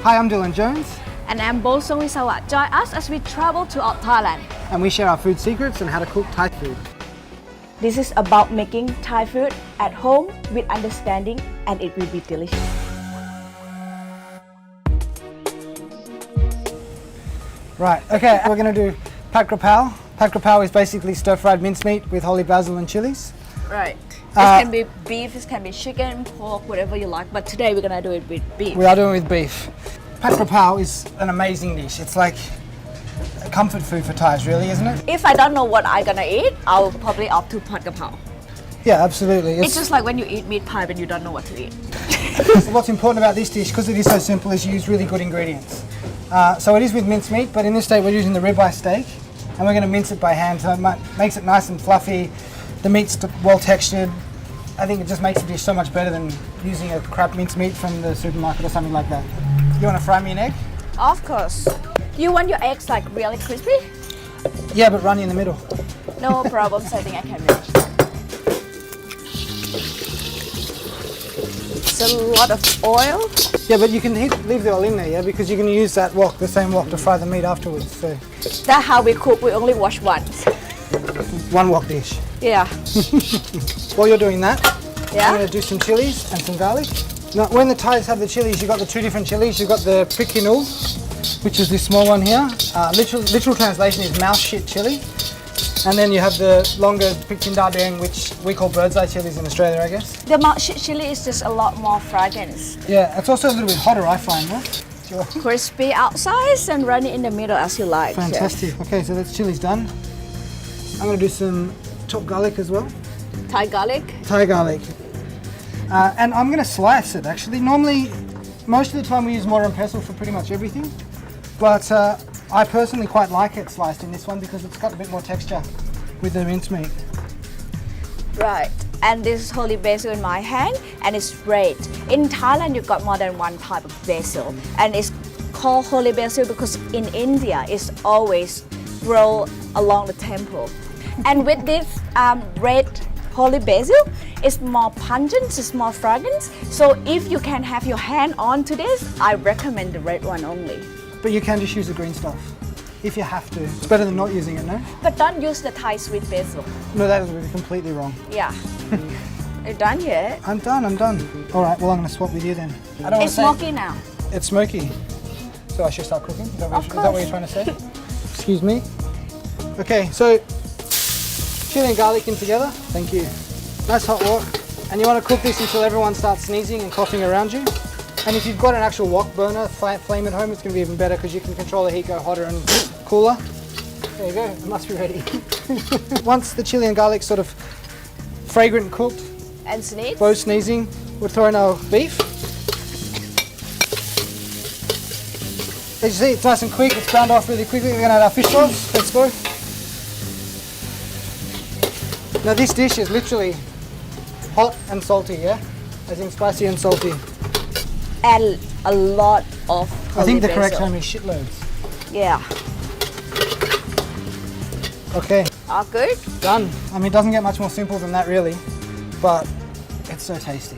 Hi, I'm Dylan Jones. And I'm Basil. Join us as we travel to Thailand. And we share our food secrets and how to cook Thai food. This is about making Thai food at home with understanding, and it will be delicious. Right, okay, we're going to do Pad Krapao. Pad Krapao is basically stir-fried mincemeat with holy basil and chilies. Right. This can be beef, this can be chicken, pork, whatever you like. But today we're going to do it with beef. We are doing it with beef. Pad Krapao is an amazing dish. It's like a comfort food for Thais, really, isn't it? If I don't know what I'm going to eat, I'll probably opt to Pad Krapao. Yeah, absolutely. It's just like when you eat meat pie and you don't know what to eat. What's important about this dish, because it is so simple, is you use really good ingredients. So it is with mincemeat, but in this state we're using the ribeye steak, and we're going to mince it by hand, so it makes it nice and fluffy. The meat's well textured. I think it just makes the dish so much better than using a crap mincemeat from the supermarket or something like that. You want to fry me an egg? Of course. You want your eggs like really crispy? Yeah, but runny in the middle. No problems, I think I can manage. It's a lot of oil. Yeah, but you can leave the oil in there, yeah, because you're going to use that wok, the same wok, to fry the meat afterwards. So that's how we cook. We only wash once. One wok dish. Yeah. While you're doing that, yeah, I'm going to do some chilies and some garlic. Now, when the Thais have the chilies, you've got the two different chilies. You've got the prikinul, which is this small one here. Literal translation is mouse shit chili. And then you have the longer Pikindadeng, which we call bird's eye chilies in Australia, I guess. The mouse shit chili is just a lot more fragrance. Yeah, it's also a little bit hotter, I find, right? Crispy outside and runny in the middle as you like. Fantastic. Yes. Okay, so that's chilies done. I'm going to do some chopped garlic as well. Thai garlic? Thai garlic. And I'm going to slice it, actually. Normally, most of the time we use mortar and pestle for pretty much everything. But I personally quite like it sliced in this one because it's got a bit more texture with the mincemeat. Right. And this is holy basil in my hand, and it's red. In Thailand, you've got more than one type of basil. And it's called holy basil because in India, it's always grow along the temple. And with this red holy basil, it's more pungent, it's more fragrance. So if you can have your hand on to this, I recommend the red one only. But you can just use the green stuff, if you have to. It's better than not using it, no? But don't use the Thai sweet basil. No, that would be completely wrong. Yeah. You're done yet? I'm done. All right, well, I'm going to swap with you then. It's smoky now. It's smoky. So I should start cooking? Is that what you're trying to say? Excuse me. Okay, so chili and garlic in together. Thank you. Nice hot wok. And you want to cook this until everyone starts sneezing and coughing around you. And if you've got an actual wok burner, flat flame at home, it's going to be even better because you can control the heat, go hotter and cooler. There you go, it must be ready. Once the chili and garlic sort of fragrant and cooked, and sneeze, both sneezing, we'll throw in our beef. As you see, it's nice and quick, it's browned off really quickly. We're going to add our fish sauce. Let's go. Now this dish is literally hot and salty, yeah? As in spicy and salty. And a lot of holy I think the basil. correct term is shitloads. Yeah. Okay. All good? Done. I mean, it doesn't get much more simple than that really, but it's so tasty.